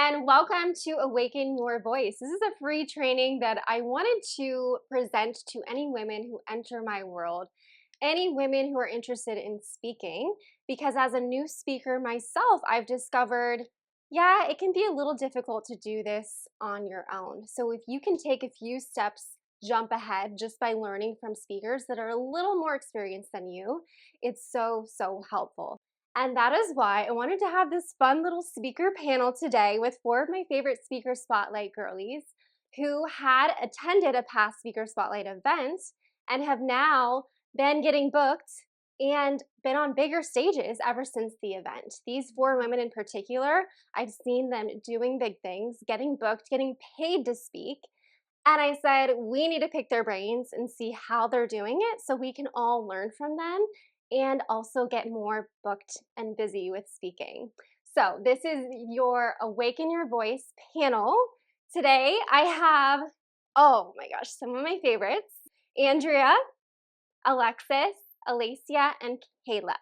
and welcome to Awaken Your Voice. This is a free training that I wanted to present to any women who enter my world, any women who are interested in speaking, because as a new speaker myself, I've discovered, it can be a little difficult to do this on your own. So if you can take a few steps, jump ahead just by learning from speakers that are a little more experienced than you, it's so helpful. And that is why I wanted to have this fun little speaker panel today with 4 of my favorite Speaker Spotlight girlies who had attended a past Speaker Spotlight event and have now been getting booked and been on bigger stages ever since the event. These 4 women in particular, I've seen them doing big things, getting booked, getting paid to speak. And I said, we need to pick their brains and see how they're doing it so we can all learn from them and also get more booked and busy with speaking. So this is your Awaken Your Voice panel. Today I have, oh my gosh, some of my favorites: Andrea, Alexis, Alacia, and Kayla.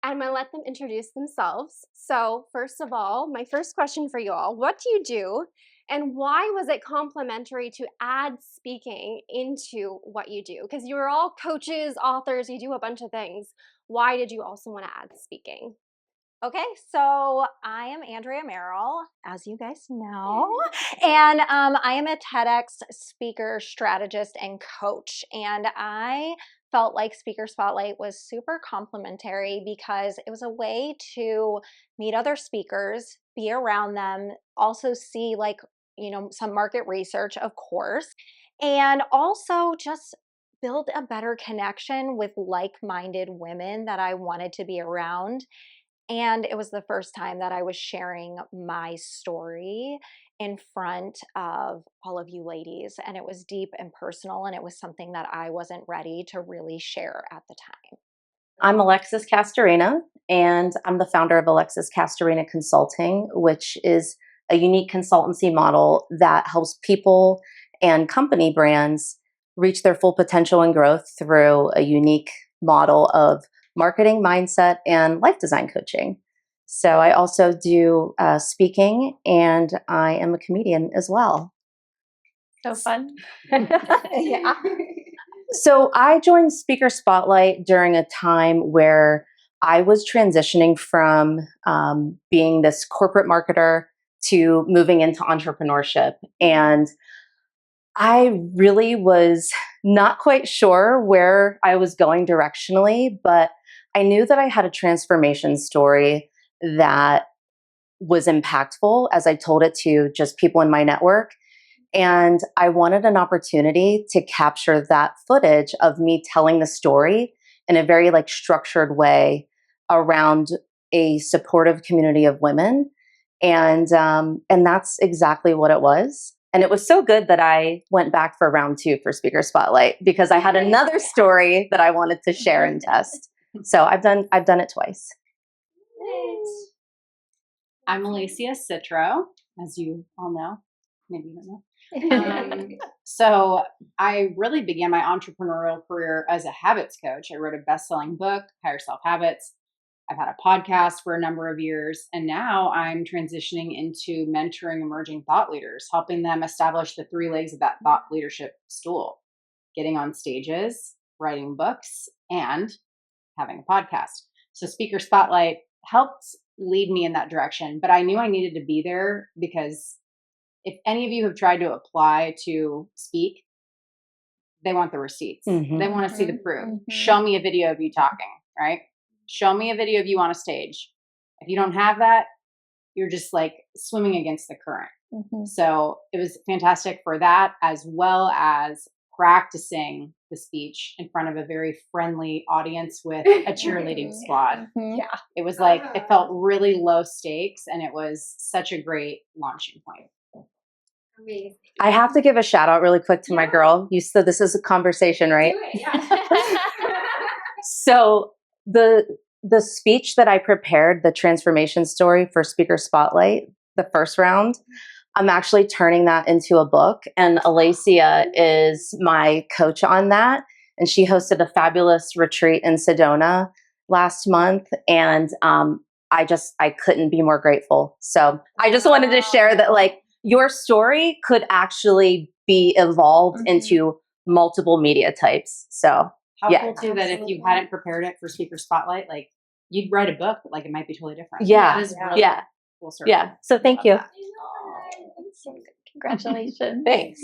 I'm gonna let them introduce themselves. So first of all, my first question for you all, what do you do and why was it complimentary to add speaking into what you do? Because you're all coaches, authors, you do a bunch of things. Why did you also want to add speaking? Okay, so I am Andrea Merrill, as you guys know, and I am a TEDx speaker, strategist, and coach. And I felt like Speaker Spotlight was super complimentary because it was a way to meet other speakers, be around them, also see some market research, of course, and also just build a better connection with like-minded women that I wanted to be around. And it was the first time that I was sharing my story in front of all of you ladies. And it was deep and personal, and it was something that I wasn't ready to really share at the time. I'm Alexis Castorena, and I'm the founder of Alexis Castorena Consulting, which is a unique consultancy model that helps people and company brands reach their full potential and growth through a unique model of marketing, mindset, and life design coaching. So I also do speaking, and I am a comedian as well. So fun. Yeah. So I joined Speaker Spotlight during a time where I was transitioning from being this corporate marketer to moving into entrepreneurship. And I really was not quite sure where I was going directionally, but I knew that I had a transformation story that was impactful as I told it to just people in my network. And I wanted an opportunity to capture that footage of me telling the story in a very structured way around a supportive community of women. And that's exactly what it was. And it was so good that I went back for round 2 for Speaker Spotlight because I had another story that I wanted to share and test. So I've done it twice. I'm Alacia Citro, as you all know. Maybe you don't know. So I really began my entrepreneurial career as a habits coach. I wrote a best-selling book, Higher Self Habits. I've had a podcast for a number of years, and now I'm transitioning into mentoring emerging thought leaders, helping them establish the 3 legs of that thought leadership stool: getting on stages, writing books, and having a podcast. So Speaker Spotlight helped lead me in that direction, but I knew I needed to be there because if any of you have tried to apply to speak, they want the receipts. Mm-hmm. They want to see the proof. Mm-hmm. Show me a video of you talking, right? Show me a video of you on a stage. If you don't have that, you're just swimming against the current. Mm-hmm. So it was fantastic for that, as well as practicing the speech in front of a very friendly audience with a cheerleading squad. Mm-hmm. Yeah. It was it felt really low stakes, and it was such a great launching point. Amazing. I have to give a shout out really quick to my girl. You said this is a conversation, right? Do it, yeah. So the speech that I prepared, the transformation story for Speaker Spotlight, the first round, I'm actually turning that into a book. And Alacia is my coach on that. And she hosted a fabulous retreat in Sedona last month. And I couldn't be more grateful. So I just wanted to share that like your story could actually be evolved into multiple media types. So How yeah. cool too that if you hadn't prepared it for Speaker Spotlight, like you'd write a book, but like it might be totally different. Yeah. That is really Yeah. cool circle. Yeah. So thank Love you. that. Congratulations. Thanks.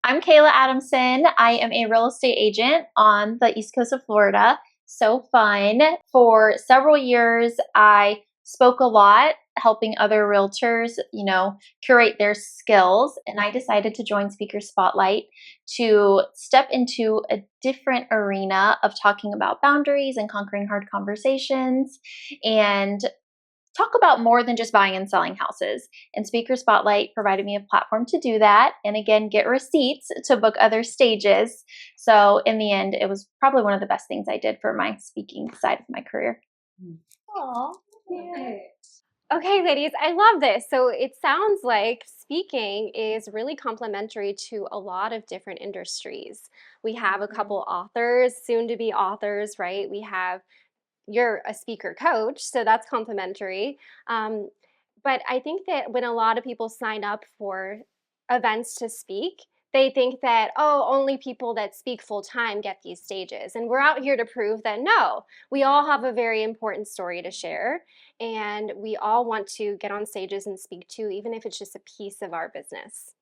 I'm Kayla Adamson. I am a real estate agent on the East Coast of Florida. So fun. For several years, I spoke a lot, helping other realtors, curate their skills. And I decided to join Speaker Spotlight to step into a different arena of talking about boundaries and conquering hard conversations and talk about more than just buying and selling houses. And Speaker Spotlight provided me a platform to do that. And again, get receipts to book other stages. So in the end, it was probably one of the best things I did for my speaking side of my career. Aw. Okay, ladies, I love this. So it sounds like speaking is really complementary to a lot of different industries. We have a couple authors, soon to be authors, right? You're a speaker coach, so that's complementary. But I think that when a lot of people sign up for events to speak, they think that, oh, only people that speak full time get these stages. And we're out here to prove that no, we all have a very important story to share. And we all want to get on stages and speak too, even if it's just a piece of our business.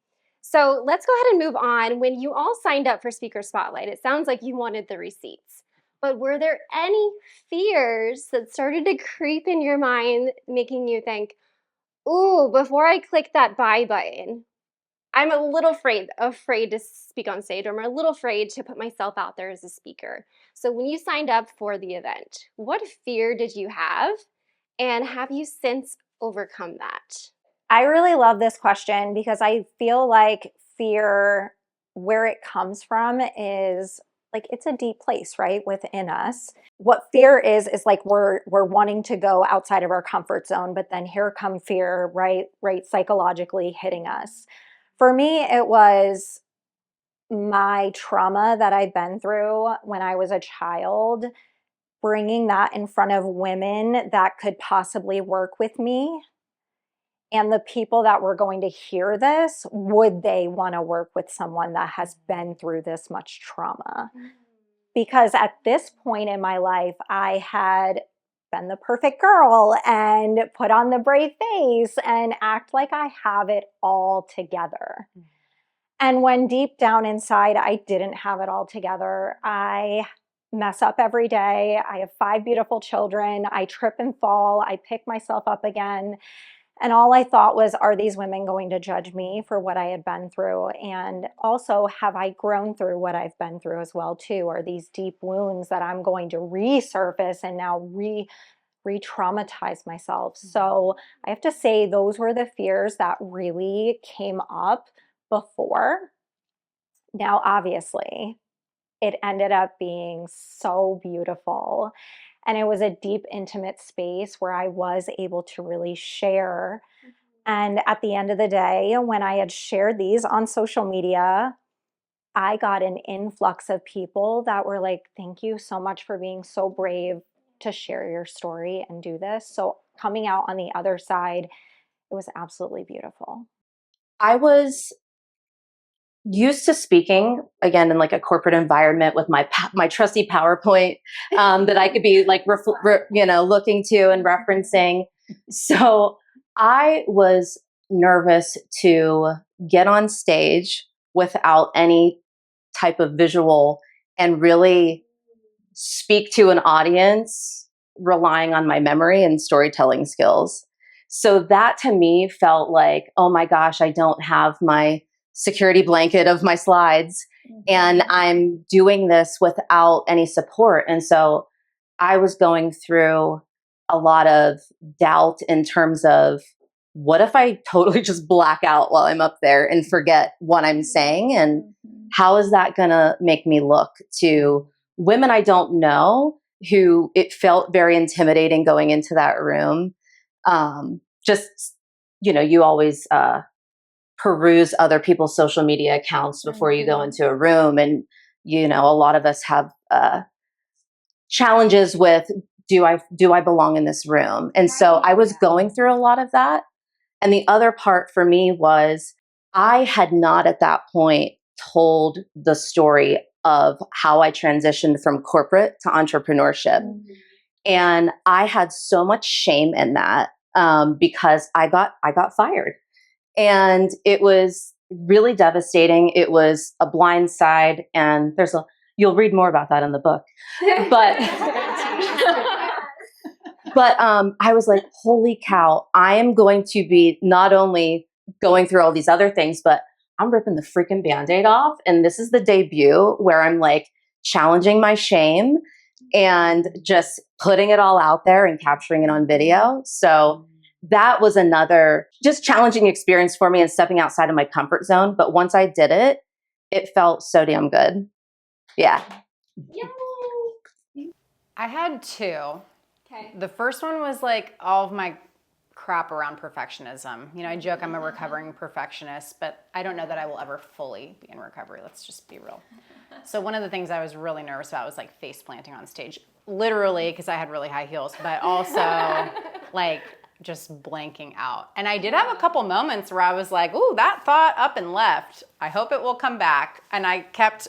So let's go ahead and move on. When you all signed up for Speaker Spotlight, it sounds like you wanted the receipts. But were there any fears that started to creep in your mind, making you think, ooh, before I click that buy button, I'm a little afraid to speak on stage, or I'm a little afraid to put myself out there as a speaker. So when you signed up for the event, what fear did you have? And have you since overcome that? I really love this question because I feel like fear, where it comes from, is like it's a deep place, right, within us. What fear is like we're wanting to go outside of our comfort zone, but then here come fear, right, psychologically hitting us. For me, it was my trauma that I've been through when I was a child, bringing that in front of women that could possibly work with me. And the people that were going to hear this, would they want to work with someone that has been through this much trauma? Because at this point in my life, I had been the perfect girl and put on the brave face and act like I have it all together. And when deep down inside, I didn't have it all together, I mess up every day. I have 5 beautiful children. I trip and fall. I pick myself up again. And all I thought was, are these women going to judge me for what I had been through? And also, have I grown through what I've been through as well, too? Are these deep wounds that I'm going to resurface and now re-traumatize myself? So I have to say those were the fears that really came up before. Now, obviously, it ended up being so beautiful. And it was a deep, intimate space where I was able to really share. And at the end of the day, when I had shared these on social media, I got an influx of people that were like, thank you so much for being so brave to share your story and do this. So coming out on the other side, it was absolutely beautiful. I was used to speaking again in like a corporate environment with my trusty PowerPoint that I could be like looking to and referencing. So I was nervous to get on stage without any type of visual and really speak to an audience relying on my memory and storytelling skills. So that to me felt like, oh my gosh, I don't have my security blanket of my slides and I'm doing this without any support. And so I was going through a lot of doubt in terms of what if I totally just black out while I'm up there and forget what I'm saying? And how is that going to make me look to women I don't know who it felt very intimidating going into that room? You always peruse other people's social media accounts before you go into a room. And, a lot of us have challenges with do I belong in this room? And so I was going through a lot of that. And the other part for me was I had not at that point told the story of how I transitioned from corporate to entrepreneurship. Mm-hmm. And I had so much shame in that because I got fired. And it was really devastating. It was a blind side. And you'll read more about that in the book. But I was like, holy cow, I am going to be not only going through all these other things, but I'm ripping the freaking Band-Aid off. And this is the debut where I'm like challenging my shame and just putting it all out there and capturing it on video. So that was another just challenging experience for me and stepping outside of my comfort zone. But once I did it, it felt so damn good. Yeah. I had two. Okay. The first one was like all of my crap around perfectionism. You know, I joke I'm a recovering perfectionist, but I don't know that I will ever fully be in recovery. Let's just be real. So one of the things I was really nervous about was like face planting on stage, literally because I had really high heels, but also like just blanking out. And I did have a couple moments where I was like, ooh, that thought up and left. I hope it will come back. And I kept,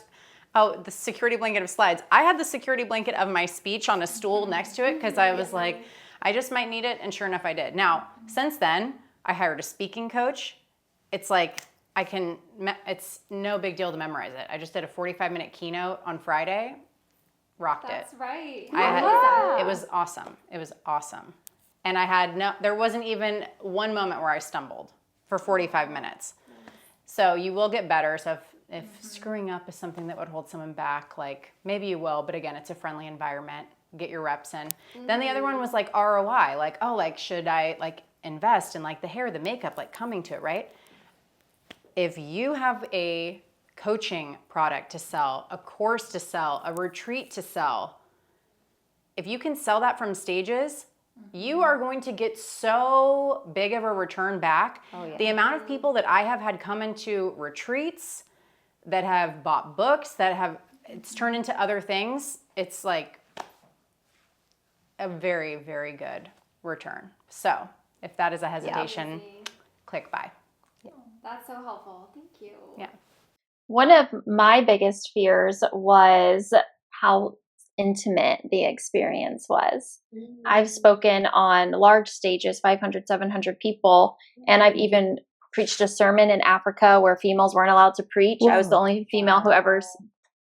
the security blanket of slides. I had the security blanket of my speech on a stool next to it because I was like, I just might need it. And sure enough, I did. Now, since then, I hired a speaking coach. It's like, it's no big deal to memorize it. I just did a 45-minute keynote on Friday, rocked it. That's right. It was awesome. It was awesome. And there wasn't even one moment where I stumbled for 45 minutes. So you will get better. So if screwing up is something that would hold someone back, like maybe you will, but again, it's a friendly environment. Get your reps in. Then the other one was like ROI, like, oh, like, should I like invest in like the hair, the makeup, like coming to it, right? If you have a coaching product to sell, a course to sell, a retreat to sell, if you can sell that from stages, you are going to get so big of a return back. Oh, yeah. The amount of people that I have had come into retreats, that have bought books, it's turned into other things, it's like a very, very good return. So if that is a hesitation, click buy. Yeah. That's so helpful. Thank you. Yeah. One of my biggest fears was how intimate the experience was. I've spoken on large stages, 500, 700 people, and I've even preached a sermon in Africa where females weren't allowed to preach. I was the only female who ever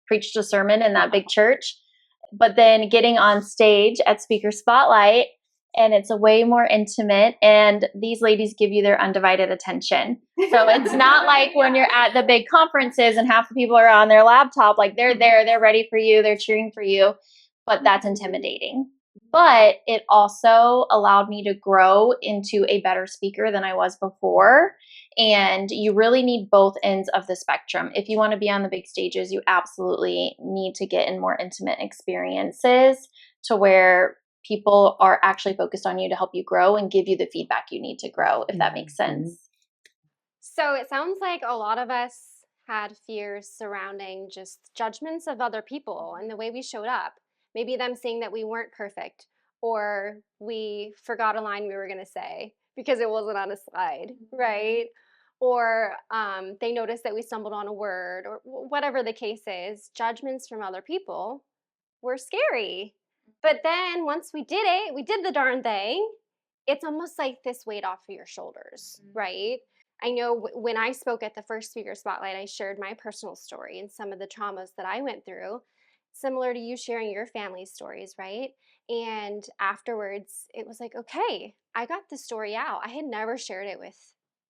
preached a sermon in that big church. But then getting on stage at Speaker Spotlight, and it's a way more intimate, and these ladies give you their undivided attention. So it's not like when you're at the big conferences and half the people are on their laptop, like they're there, they're ready for you, they're cheering for you, but that's intimidating. But it also allowed me to grow into a better speaker than I was before. And you really need both ends of the spectrum. If you want to be on the big stages, you absolutely need to get in more intimate experiences to where people are actually focused on you to help you grow and give you the feedback you need to grow, if that makes sense. So it sounds like a lot of us had fears surrounding just judgments of other people and the way we showed up. Maybe them saying that we weren't perfect, or we forgot a line we were going to say because it wasn't on a slide, right? Or they noticed that we stumbled on a word, or whatever the case is. Judgments from other people were scary. But then once we did it, we did the darn thing, it's almost like this weight off of your shoulders, right? I know when I spoke at the first Speaker Spotlight, I shared my personal story and some of the traumas that I went through, similar to you sharing your family stories, right? And afterwards, it was like, okay, I got the story out. I had never shared it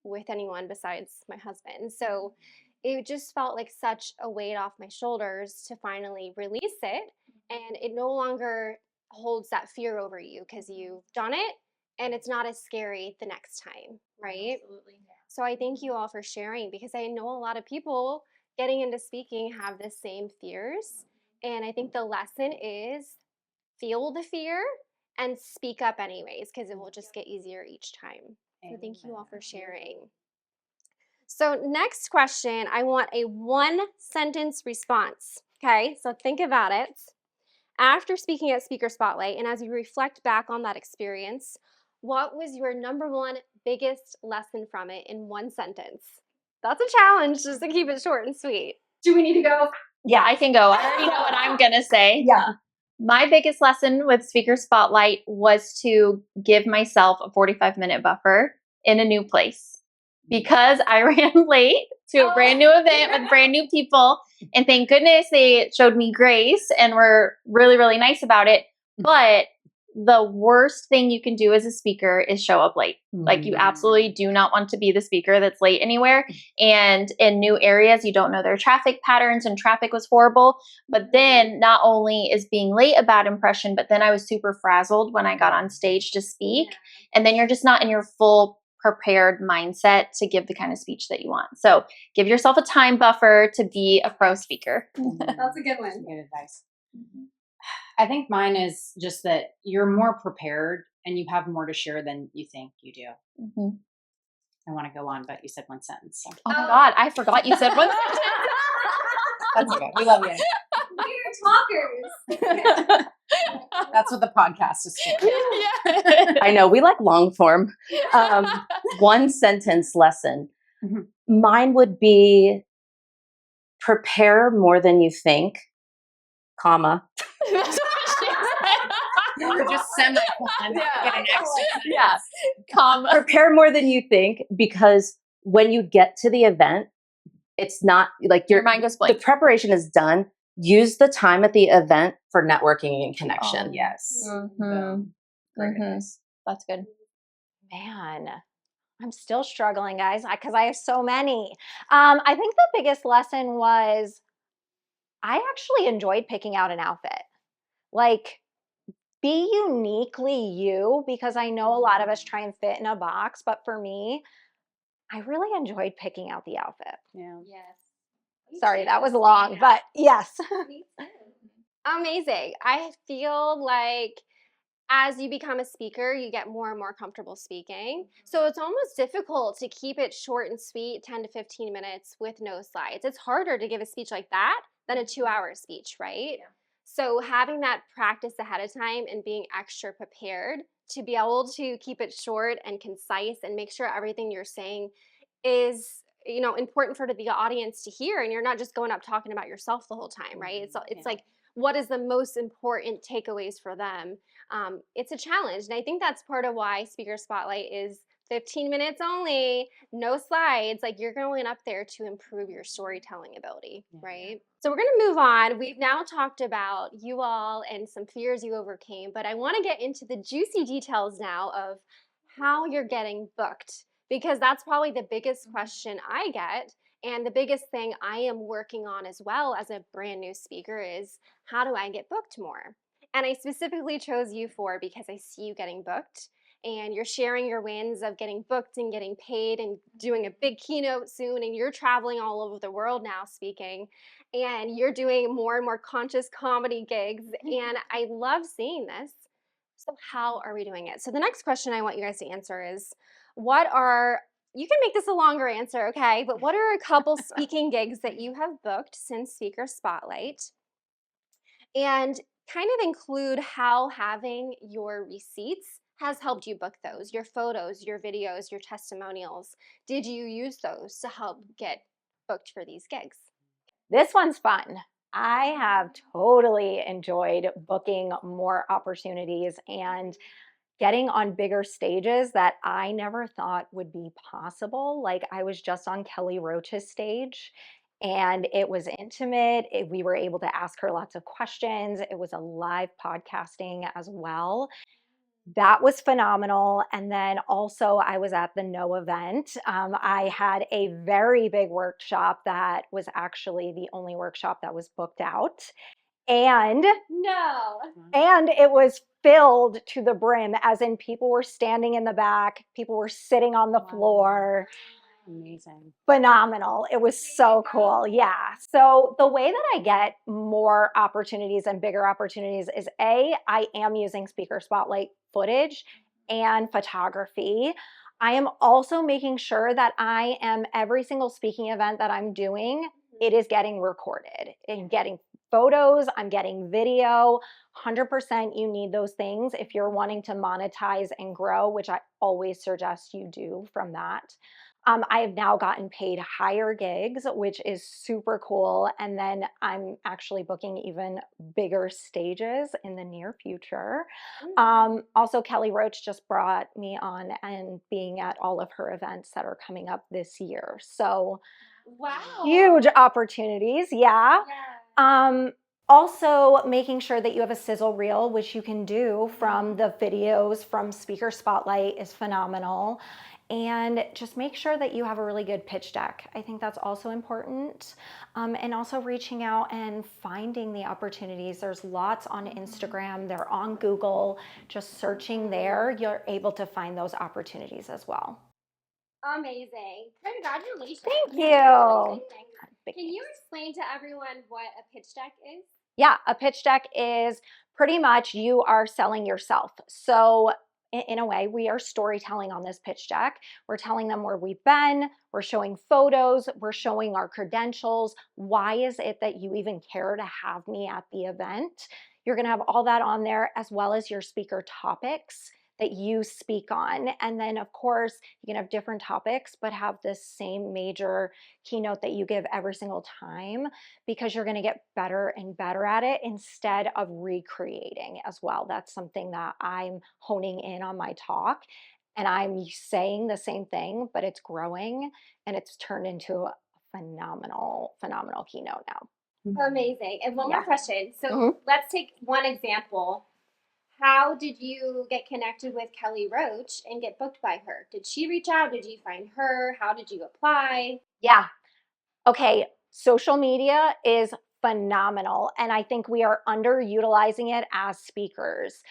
with anyone besides my husband. So it just felt like such a weight off my shoulders to finally release it. And it no longer holds that fear over you because you've done it and it's not as scary the next time, right? Absolutely. So I thank you all for sharing, because I know a lot of people getting into speaking have the same fears. And I think the lesson is feel the fear and speak up anyways, because it will just get easier each time. So thank you all for sharing. So next question, I want a 1-sentence response. Okay, so think about it. After speaking at Speaker Spotlight, and as you reflect back on that experience, what was your number one biggest lesson from it in one sentence? That's a challenge, just to keep it short and sweet. Do we need to go? Yeah, I can go. I already know what I'm going to say. Yeah. My biggest lesson with Speaker Spotlight was to give myself a 45-minute buffer in a new place, because I ran late to a brand new event with brand new people. And thank goodness they showed me grace and were really, really nice about it. But the worst thing you can do as a speaker is show up late. Like, you absolutely do not want to be the speaker that's late anywhere. And in new areas, you don't know their traffic patterns, and traffic was horrible. But then not only is being late a bad impression, but then I was super frazzled when I got on stage to speak. And then you're just not in your full prepared mindset to give the kind of speech that you want. So give yourself a time buffer to be a pro speaker. That's a good one. Good advice. I think mine is just that you're more prepared and you have more to share than you think you do. Mm-hmm. I want to go on, but you said one sentence. So. Oh my God, I forgot you said one sentence. That's okay. We love you. We're talkers. That's what the podcast is for. Yeah. I know, we like long form. One sentence lesson. Mhm. Mine would be prepare more than you think, comma. That's what she said. Or just semicolon. Yeah. Get an extra Yeah. Comma. Prepare more than you think, because when you get to the event, it's not like Your mind goes the blank. preparation is done. Use the time at the event for networking and connection. Oh, yes. Mhm. Boom. Great Mhm. advice. That's good. Man, I'm still struggling, guys, because I have so many. I think the biggest lesson was I actually enjoyed picking out an outfit. Like, be uniquely you, because I know a lot of us try and fit in a box, but for me, I really enjoyed picking out the outfit. Yeah. Yes. Sorry, that was long, but yes. Amazing. I feel like as you become a speaker, you get more and more comfortable speaking. So it's almost difficult to keep it short and sweet, 10 to 15 minutes with no slides. It's harder to give a speech like that than a 2-hour speech, right? Yeah. So having that practice ahead of time and being extra prepared to be able to keep it short and concise and make sure everything you're saying is important for the audience to hear, and you're not just going up talking about yourself the whole time, right? It's like, what is the most important takeaways for them? It's a challenge, and I think that's part of why Speaker Spotlight is 15 minutes only, no slides. Like, you're going up there to improve your storytelling ability, right? So we're going to move on. We've now talked about you all and some fears you overcame, but I want to get into the juicy details now of how you're getting booked, because that's probably the biggest question I get. And the biggest thing I am working on as well as a brand new speaker is, how do I get booked more? And I specifically chose you because I see you getting booked, and you're sharing your wins of getting booked and getting paid and doing a big keynote soon, and you're traveling all over the world now speaking, and you're doing more and more conscious comedy gigs, and I love seeing this. So how are we doing it? So the next question I want you guys to answer is, you can make this a longer answer, okay? But what are a couple speaking gigs that you have booked since Speaker Spotlight? And kind of include how having your receipts has helped you book those, your photos, your videos, your testimonials. Did you use those to help get booked for these gigs? This one's fun. I have totally enjoyed booking more opportunities and getting on bigger stages that I never thought would be possible. Like, I was just on Kelly Roach's stage, and it was intimate. We were able to ask her lots of questions. It was a live podcasting as well. That was phenomenal. And then also, I was at the No event. I had a very big workshop that was actually the only workshop that was booked out. And it was filled to the brim, as in people were standing in the back, people were sitting on the floor. Amazing. Phenomenal. It was so cool. Yeah. So the way that I get more opportunities and bigger opportunities is, I am using Speaker Spotlight footage and photography. I am also making sure that every single speaking event that I'm doing, it is getting recorded and getting photos, I'm getting video. 100% you need those things if you're wanting to monetize and grow, which I always suggest you do from that. I have now gotten paid higher gigs, which is super cool. And then I'm actually booking even bigger stages in the near future. Also, Kelly Roach just brought me on and being at all of her events that are coming up this year. So, wow. huge opportunities. Yeah. Also, making sure that you have a sizzle reel, which you can do from the videos from Speaker Spotlight, is phenomenal. And just make sure that you have a really good pitch deck. I think that's also important. And also reaching out and finding the opportunities. There's lots on Instagram, they're on Google. Just searching there, you're able to find those opportunities as well. Amazing. Congratulations. Thank you. Can you explain to everyone what a pitch deck is? Yeah, a pitch deck is pretty much you are selling yourself. So in a way, we are storytelling on this pitch deck. We're telling them where we've been, we're showing photos, we're showing our credentials. Why is it that you even care to have me at the event? You're going to have all that on there, as well as your speaker topics that you speak on. And then, of course, you can have different topics, but have this same major keynote that you give every single time, because you're going to get better and better at it instead of recreating as well. That's something that I'm honing in on my talk. And I'm saying the same thing, but it's growing and it's turned into a phenomenal keynote now. Amazing. And one Yeah. more question. So let's take one example. How did you get connected with Kelly Roach and get booked by her? Did she reach out? Did you find her? How did you apply? Yeah. Okay. Social media is phenomenal. And I think we are underutilizing it as speakers.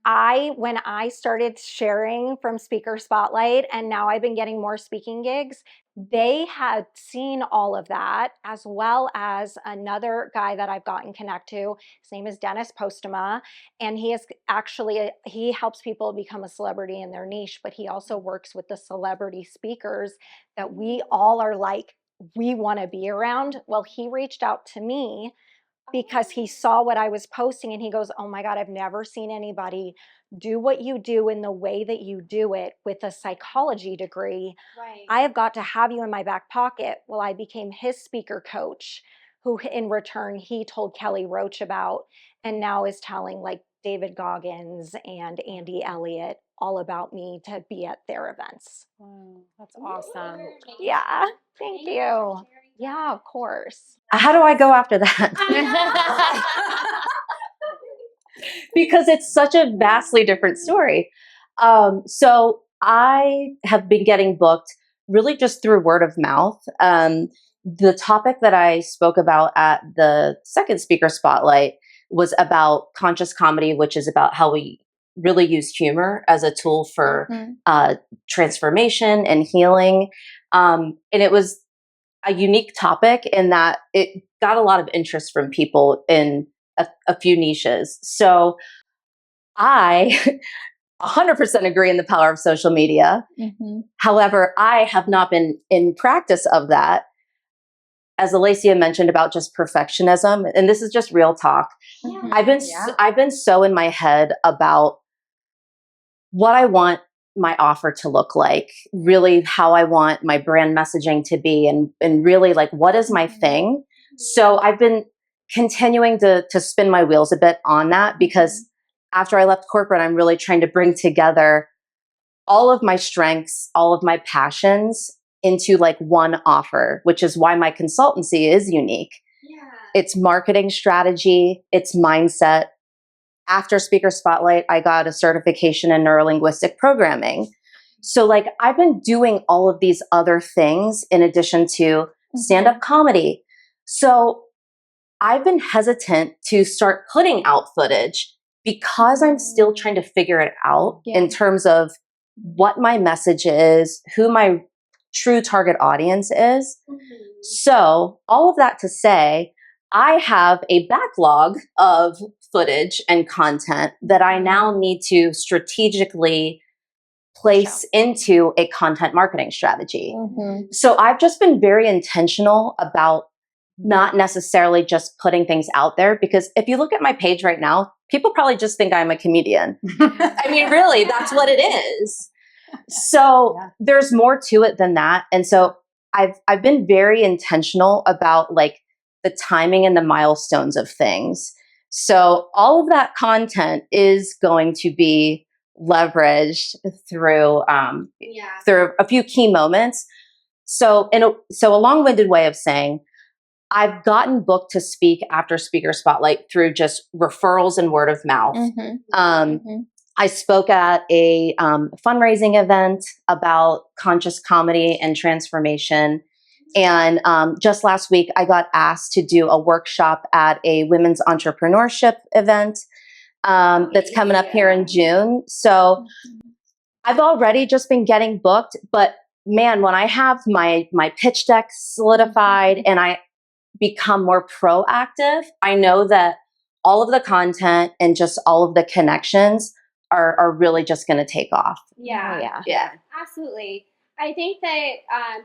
When I started sharing from Speaker Spotlight, and now I've been getting more speaking gigs, they had seen all of that, as well as another guy that I've gotten connect to. His name is Dennis Postema, and he helps people become a celebrity in their niche, but he also works with the celebrity speakers that we all are like, we want to be around. Well, he reached out to me because he saw what I was posting and he goes, oh my God, I've never seen anybody do what you do in the way that you do it with a psychology degree. Right. I have got to have you in my back pocket. Well, I became his speaker coach, who in return he told Kelly Roach about, and now is telling like David Goggins and Andy Elliott all about me to be at their events. Wow, that's awesome. Yeah, thank you. Yeah, of course. How do I go after that? Because it's such a vastly different story. So I have been getting booked really just through word of mouth. The topic that I spoke about at the second Speaker Spotlight was about conscious comedy, which is about how we really use humor as a tool for transformation and healing. And it was a unique topic in that it got a lot of interest from people in a few niches. So I 100% agree in the power of social media. However, I have not been in practice of that. As Alacia mentioned about just perfectionism, and this is just real talk. I've been so in my head about what I want my offer to look like, really how I want my brand messaging to be, and really like what is my thing. So I've been continuing to spin my wheels a bit on that, because after I left corporate, I'm really trying to bring together all of my strengths, all of my passions into like one offer, which is why my consultancy is unique. Yeah. It's marketing strategy, it's mindset. After Speaker Spotlight, I got a certification in neurolinguistic programming. So like I've been doing all of these other things in addition to stand-up comedy. So I've been hesitant to start putting out footage because I'm still trying to figure it out in terms of what my message is, who my true target audience is. So all of that to say, I have a backlog of footage and content that I now need to strategically place into a content marketing strategy. So I've just been very intentional about not necessarily just putting things out there. Because if you look at my page right now, people probably just think I'm a comedian. I mean, really, that's what it is. So there's more to it than that. And so I've been very intentional about like the timing and the milestones of things. So all of that content is going to be leveraged through through a few key moments. So a long-winded way of saying, I've gotten booked to speak after Speaker Spotlight through just referrals and word of mouth. I spoke at a fundraising event about conscious comedy and transformation. And just last week, I got asked to do a workshop at a women's entrepreneurship event that's coming up here in June. So I've already just been getting booked. But man, when I have my pitch deck solidified and I become more proactive, I know that all of the content and just all of the connections are really just going to take off. Yeah. Absolutely. I think that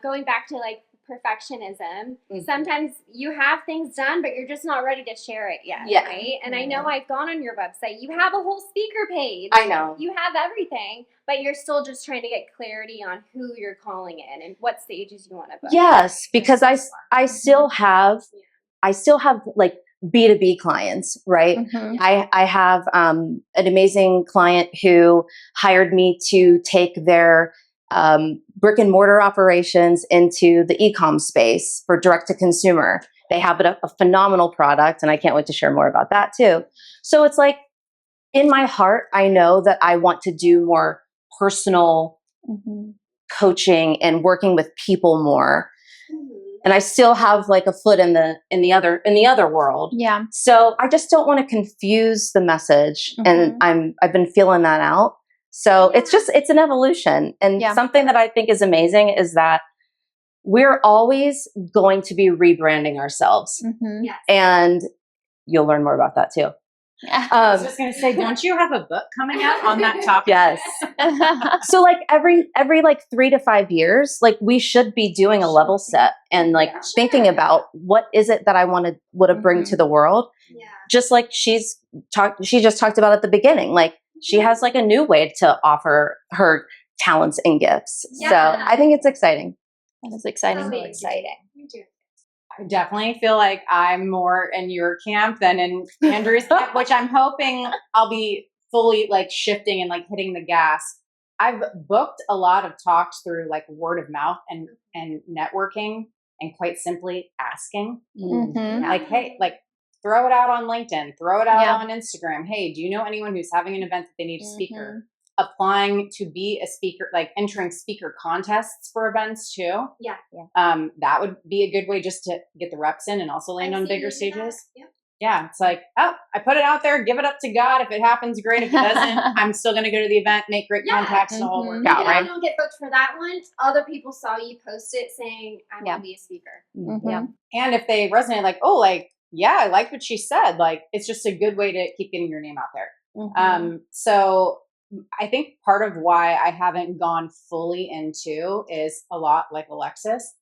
going back to like perfectionism, sometimes you have things done, but you're just not ready to share it yet. Right? And I know I've gone on your website. You have a whole speaker page. I know. You have everything, but you're still just trying to get clarity on who you're calling in and what stages you want to book. Yes, because I still have like B2B clients, right? I have an amazing client who hired me to take their brick and mortar operations into the e-com space for direct to consumer. They have a phenomenal product, and I can't wait to share more about that too. So it's like in my heart, I know that I want to do more personal coaching and working with people more. And I still have like a foot in the other world. Yeah. So I just don't want to confuse the message, and I've been feeling that out. So it's an evolution, and something that I think is amazing is that we're always going to be rebranding ourselves, and you'll learn more about that too. I was just going to say, don't you have a book coming out on that topic? Yes. So like every like 3 to 5 years, like we should be doing a level set and like thinking about what is it that I want to bring to the world. Yeah. Just like she just talked about at the beginning, like she has like a new way to offer her talents and gifts. Yeah. So I think it's exciting. That is exciting. So exciting. I definitely feel like I'm more in your camp than in Andrew's camp, which I'm hoping I'll be fully like shifting and like hitting the gas. I've booked a lot of talks through like word of mouth and networking, and quite simply asking. Like, hey, like throw it out on LinkedIn, throw it out on Instagram. Hey, do you know anyone who's having an event that they need a speaker? Applying to be a speaker, like entering speaker contests for events too. Yeah. That would be a good way just to get the reps in and also land on bigger stages. Yeah. It's like, oh, I put it out there, give it up to God. If it happens, great. If it doesn't, I'm still going to go to the event, make great contacts, and all work out, right? If you don't get booked for that one, other people saw you post it saying, I want to be a speaker. And if they resonate, like, oh, like, yeah, I like what she said. Like, it's just a good way to keep getting your name out there. So I think part of why I haven't gone fully into is a lot like Alexis.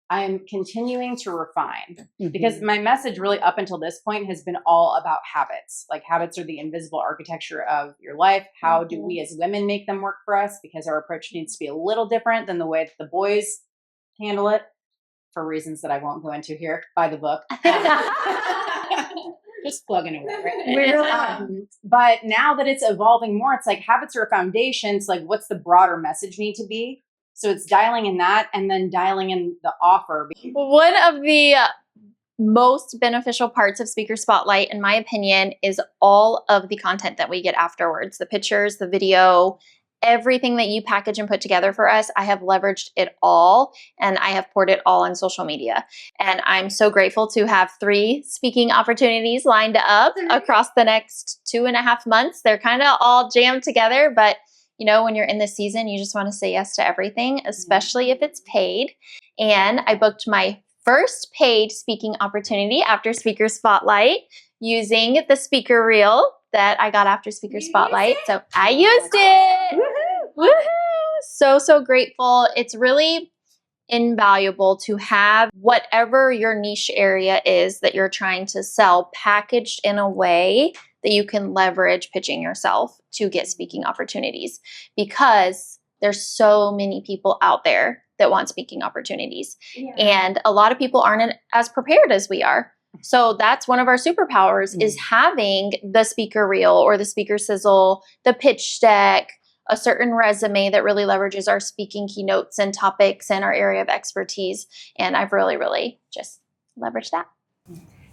I'm continuing to refine because my message really up until this point has been all about habits. Like habits are the invisible architecture of your life. How do we as women make them work for us? Because our approach needs to be a little different than the way that the boys handle it for reasons that I won't go into here. Buy the book. Just plugging away, right? But now that it's evolving more, it's like habits are a foundation. It's like, what's the broader message need to be? So it's dialing in that and then dialing in the offer. One of the most beneficial parts of Speaker Spotlight, in my opinion, is all of the content that we get afterwards. The pictures, the video, everything that you package and put together for us. I have leveraged it all, and I have poured it all on social media. And I'm so grateful to have 3 speaking opportunities lined up across the next 2.5 months. They're kind of all jammed together, but you know, when you're in this season, you just want to say yes to everything, especially if it's paid. And I booked my first paid speaking opportunity after Speaker Spotlight using the speaker reel that I got after Speaker Spotlight. So I used it. Woohoo! So grateful. It's really invaluable to have whatever your niche area is that you're trying to sell packaged in a way that you can leverage pitching yourself to get speaking opportunities, because there's so many people out there that want speaking opportunities. Yeah. And a lot of people aren't as prepared as we are. So that's one of our superpowers, is having the speaker reel or the speaker sizzle, the pitch deck, a certain resume that really leverages our speaking keynotes and topics and our area of expertise. And I've really just leveraged that.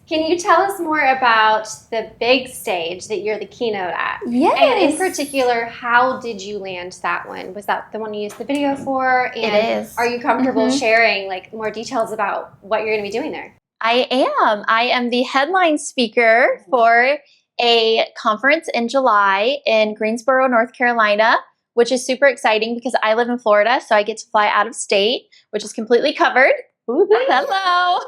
Can you tell us more about the big stage that you're the keynote at? Yes. And in particular, how did you land that one? Was that the one you used the video for? And it is. Are you comfortable sharing like more details about what you're going to be doing there? I am the headline speaker for a conference in July in Greensboro, North Carolina, which is super exciting because I live in Florida, so I get to fly out of state, which is completely covered. Hello.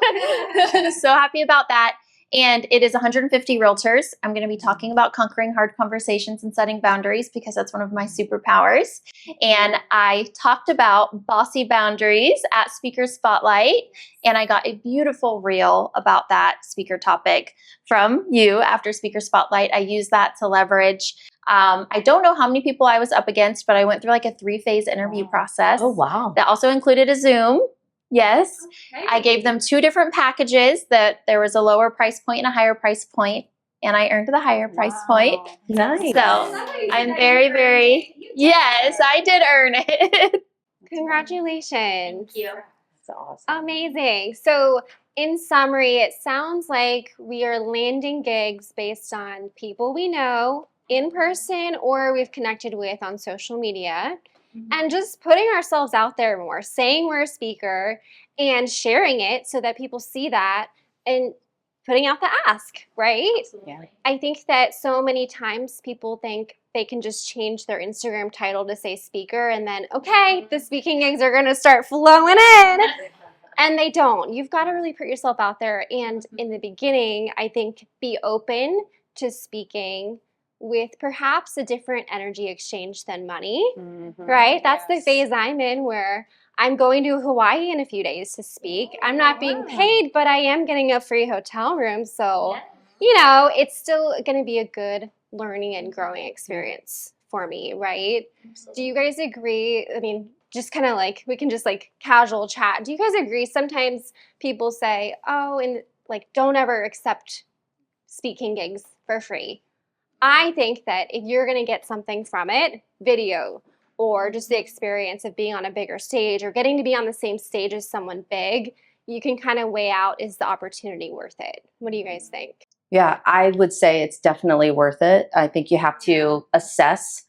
So happy about that. And it is 150 realtors. I'm going to be talking about conquering hard conversations and setting boundaries because that's one of my superpowers. And I talked about bossy boundaries at Speaker Spotlight, and I got a beautiful reel about that speaker topic from you after Speaker Spotlight. I used that to leverage. I don't know how many people I was up against, but I went through like a 3-phase interview process. Oh, wow. That also included a Zoom. Yes. Okay. I gave them 2 different packages, that there was a lower price point and a higher price point, and I earned the higher price point. Nice. So I'm very, yes, I did earn it. Congratulations. Thank you. That's awesome. Amazing. So in summary, it sounds like we are landing gigs based on people we know in person or we've connected with on social media. And just putting ourselves out there more, saying we're a speaker and sharing it so that people see that and putting out the ask, right? Absolutely. I think that so many times people think they can just change their Instagram title to say speaker and then, okay, the speaking gigs are going to start flowing in. And they don't. You've got to really put yourself out there. And in the beginning, I think be open to speaking with perhaps a different energy exchange than money, right? That's the phase I'm in, where I'm going to Hawaii in a few days to speak. I'm not being paid, but I am getting a free hotel room. So, you know, it's still going to be a good learning and growing experience for me, right? Do you guys agree? I mean, just kind of like, we can just like casual chat. Do you guys agree? Sometimes people say, oh, and like, don't ever accept speaking gigs for free. I think that if you're going to get something from it, video or just the experience of being on a bigger stage or getting to be on the same stage as someone big, you can kind of weigh out, is the opportunity worth it? What do you guys think? Yeah, I would say it's definitely worth it. I think you have to assess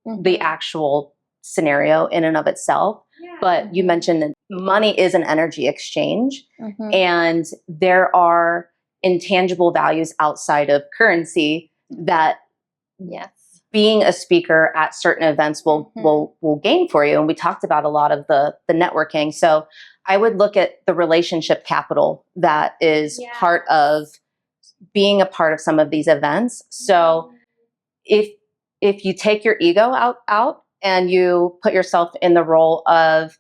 the actual scenario in and of itself. Yeah. But you mentioned that money is an energy exchange, and there are intangible values outside of currency that being a speaker at certain events will gain for you. And we talked about a lot of the networking. So I would look at the relationship capital that is part of being a part of some of these events. So if you take your ego out and you put yourself in the role of,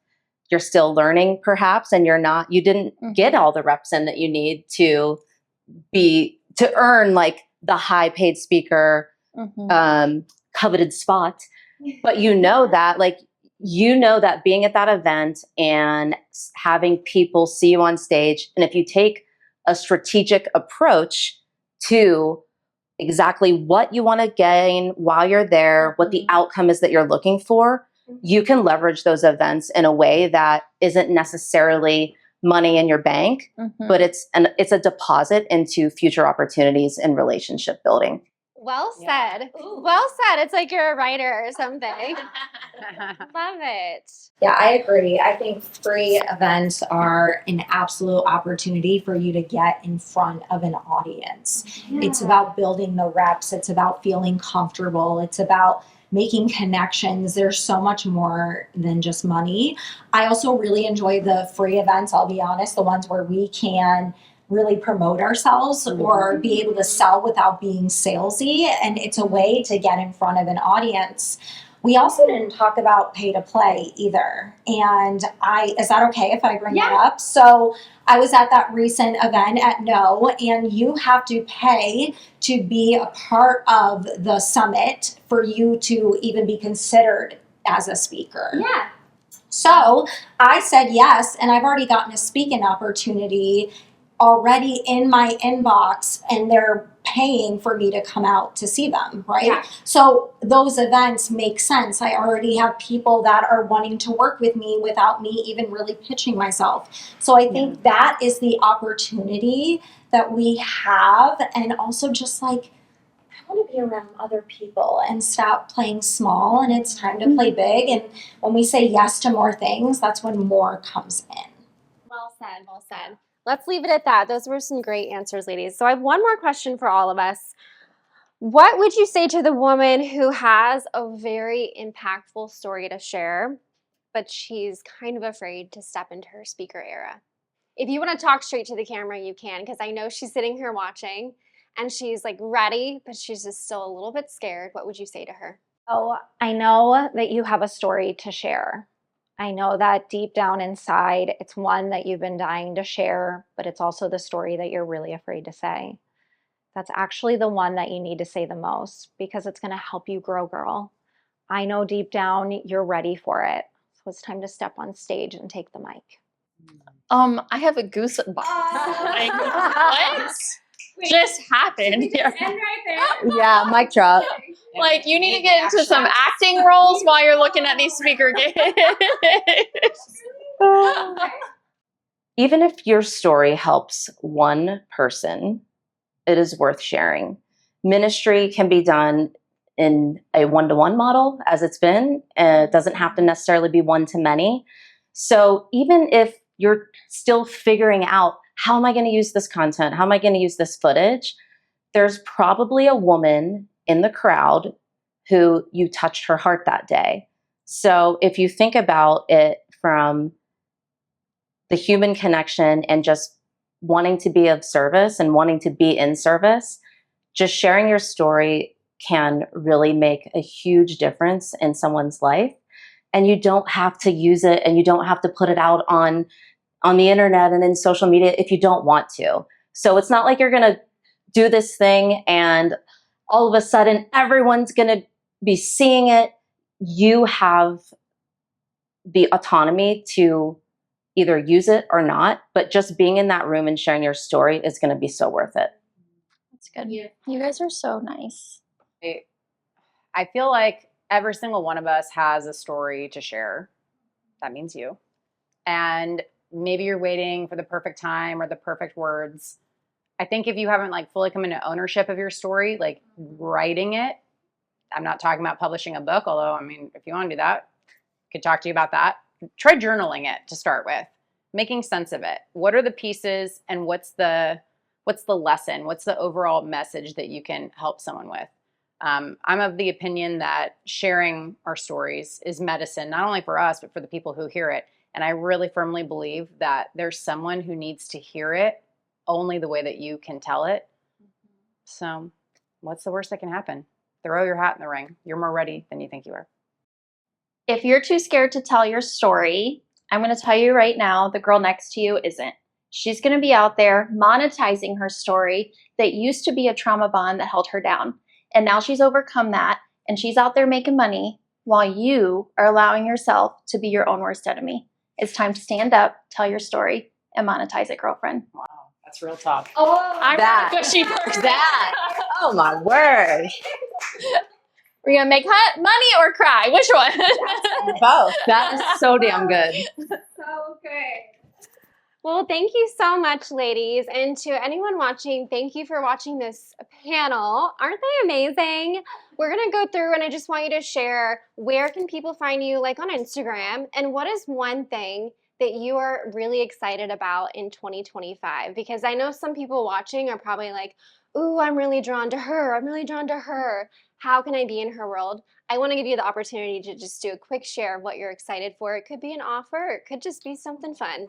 you're still learning perhaps, and you didn't get all the reps in that you need to earn like the high paid speaker coveted spot. But you know that being at that event and having people see you on stage, and if you take a strategic approach to exactly what you want to gain while you're there, what the outcome is that you're looking for, you can leverage those events in a way that isn't necessarily money in your bank, but it's a deposit into future opportunities and relationship building. Well said. Well said. It's like you're a writer or something. Love it. Yeah, I agree. I think free events are an absolute opportunity for you to get in front of an audience. Yeah. It's about building the reps. It's about feeling comfortable. It's about making connections. There's so much more than just money. I also really enjoy the free events, I'll be honest, the ones where we can really promote ourselves or be able to sell without being salesy. And it's a way to get in front of an audience We also didn't talk about pay to play either. And is that okay if I bring that up? So I was at that recent event at No, and you have to pay to be a part of the summit for you to even be considered as a speaker. Yeah. So I said yes, and I've already gotten a speaking opportunity already in my inbox, and they're paying for me to come out to see them, right? Yeah. So those events make sense. I already have people that are wanting to work with me without me even really pitching myself. So I think that is the opportunity that we have, and also just like, I want to be around other people and stop playing small, and it's time to play big. And when we say yes to more things, that's when more comes in. Well said, well said. Let's leave it at that. Those were some great answers, ladies. So I have one more question for all of us. What would you say to the woman who has a very impactful story to share, but she's kind of afraid to step into her speaker era? If you want to talk straight to the camera, you can, because I know she's sitting here watching and she's like ready, but she's just still a little bit scared. What would you say to her? Oh, I know that you have a story to share. I know that deep down inside, it's one that you've been dying to share, but it's also the story that you're really afraid to say. That's actually the one that you need to say the most, because it's going to help you grow, girl. I know deep down you're ready for it. So it's time to step on stage and take the mic. I have a goosebump. Like, what just happened here? End right there. Yeah, mic drop. Like, you need to get into some acting roles while you're looking at these speaker gigs. Even if your story helps one person, it is worth sharing. Ministry can be done in a one-to-one model, as it's been. It doesn't have to necessarily be one-to-many. So even if you're still figuring out, how am I going to use this content? How am I going to use this footage? There's probably a woman in the crowd who you touched her heart that day. So if you think about it from the human connection and just wanting to be of service and wanting to be in service, just sharing your story can really make a huge difference in someone's life. And you don't have to use it, and you don't have to put it out on the internet and in social media if you don't want to. So it's not like you're going to do this thing and all of a sudden everyone's going to be seeing it. You have the autonomy to either use it or not, but just being in that room and sharing your story is going to be so worth it. That's good. You guys are so nice. I feel like every single one of us has a story to share. That means you. And maybe you're waiting for the perfect time or the perfect words. I think if you haven't like fully come into ownership of your story, like writing it, I'm not talking about publishing a book, although, I mean, if you want to do that, I could talk to you about that. Try journaling it to start with, making sense of it. What are the pieces and what's the lesson? What's the overall message that you can help someone with? I'm of the opinion that sharing our stories is medicine, not only for us, but for the people who hear it. And I really firmly believe that there's someone who needs to hear it only the way that you can tell it. So what's the worst that can happen? Throw your hat in the ring. You're more ready than you think you are. If you're too scared to tell your story, I'm going to tell you right now, the girl next to you isn't. She's going to be out there monetizing her story that used to be a trauma bond that held her down. And now she's overcome that, and she's out there making money while you are allowing yourself to be your own worst enemy. It's time to stand up, tell your story, and monetize it, girlfriend. Wow, that's real talk. Oh, I'm That. a gushy person. That. Oh my word. We're going to make money or cry? Which one? Both. That is so damn good. so good. Well, thank you so much, ladies. And to anyone watching, thank you for watching this panel. Aren't they amazing? We're going to go through and I just want you to share, where can people find you, like on Instagram? And what is one thing that you are really excited about in 2025? Because I know some people watching are probably like, ooh, I'm really drawn to her. I'm really drawn to her. How can I be in her world? I want to give you the opportunity to just do a quick share of what you're excited for. It could be an offer. It could just be something fun.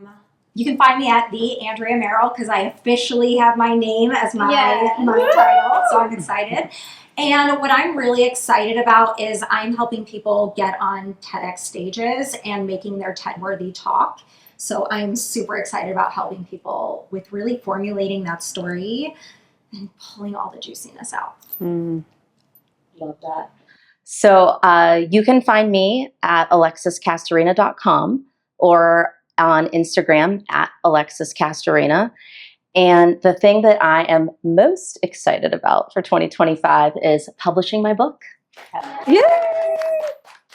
You can find me at the Andrea Merrill because I officially have my name as my Yes. title, so I'm excited. And what I'm really excited about is I'm helping people get on TEDx stages and making their TED-worthy talk. So I'm super excited about helping people with really formulating that story and pulling all the juiciness out. Love that. So you can find me at alexiscastorina.com or on Instagram at alexiscastorina. And the thing that I am most excited about for 2025 is publishing my book. Yay!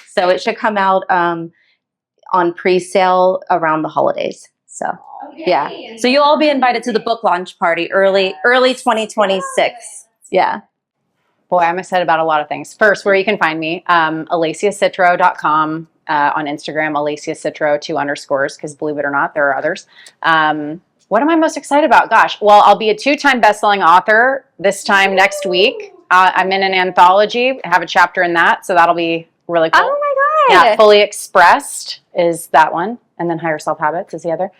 So it should come out on pre-sale around the holidays. So yeah. So you'll all be invited to the book launch party early 2026. Yeah. Boy, I'm excited about a lot of things. First, where you can find me, aliciacitro.com, on Instagram, aliciacitro, 2_, because believe it or not, there are others. What am I most excited about? Gosh, well, I'll be a 2-time best-selling author this time next week. I'm in an anthology. I have a chapter in that, so that'll be really cool. Oh my God. Yeah, Fully Expressed is that one, and then Higher Self Habits is the other.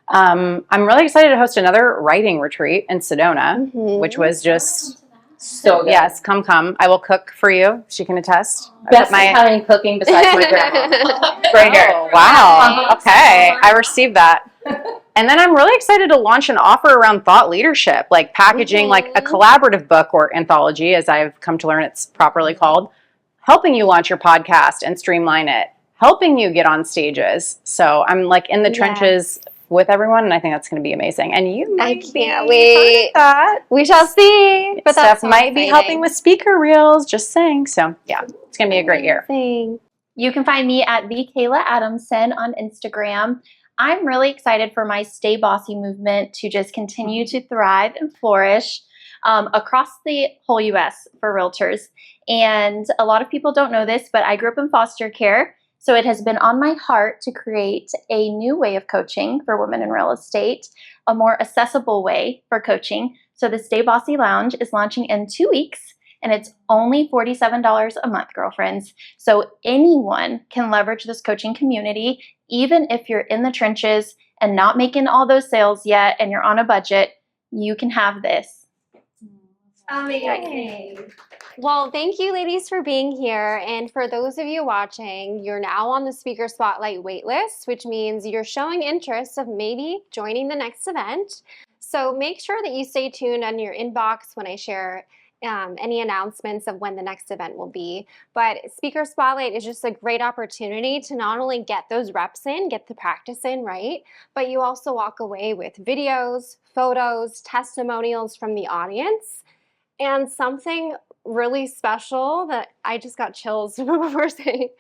I'm really excited to host another writing retreat in Sedona, which was just... So good. Yes, come. I will cook for you. She can attest. Best Italian cooking besides my grandma. Right here. Oh, wow. Okay. I received that. And then I'm really excited to launch an offer around thought leadership, like packaging like a collaborative book or anthology, as I've come to learn it's properly called, helping you launch your podcast and streamline it, helping you get on stages. So I'm like in the trenches with everyone, and I think that's going to be amazing. And you might can't wait. That. We shall see. But Steph that's so might be exciting. helping with speaker reels, just saying. So yeah, it's going to be a great year. You can find me at the Kayla Adamson on Instagram. I'm really excited for my Stay Bossy movement to just continue to thrive and flourish across the whole U.S. for realtors. And a lot of people don't know this, but I grew up in foster care. So it has been on my heart to create a new way of coaching for women in real estate, a more accessible way for coaching. So the Stay Bossy Lounge is launching in 2 weeks, and it's only $47 a month, girlfriends. So anyone can leverage this coaching community, even if you're in the trenches and not making all those sales yet and you're on a budget, you can have this. Amazing. Well, thank you, ladies, for being here. And for those of you watching, you're now on the Speaker Spotlight waitlist, which means you're showing interest of maybe joining the next event. So make sure that you stay tuned on your inbox when I share any announcements of when the next event will be. But Speaker Spotlight is just a great opportunity to not only get those reps in, get the practice in, right? But you also walk away with videos, photos, testimonials from the audience, and something really special that I just got chills before saying.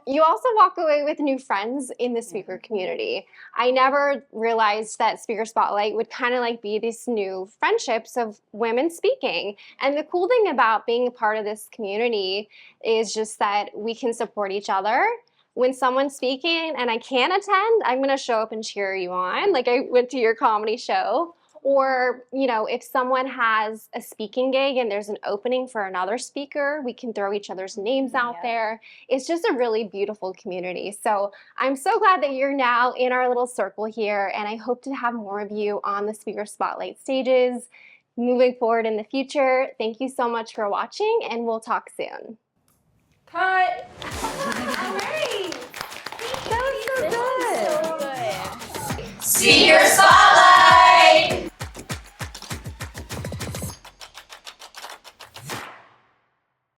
You also walk away with new friends in the speaker community. I never realized that Speaker Spotlight would kind of like be these new friendships of women speaking. And the cool thing about being a part of this community is just that we can support each other. When someone's speaking and I can't attend, I'm going to show up and cheer you on, like I went to your comedy show. Or, you know, if someone has a speaking gig and there's an opening for another speaker, we can throw each other's names out there. It's just a really beautiful community. So I'm so glad that you're now in our little circle here, and I hope to have more of you on the Speaker Spotlight stages moving forward in the future. Thank you so much for watching, and we'll talk soon. Cut.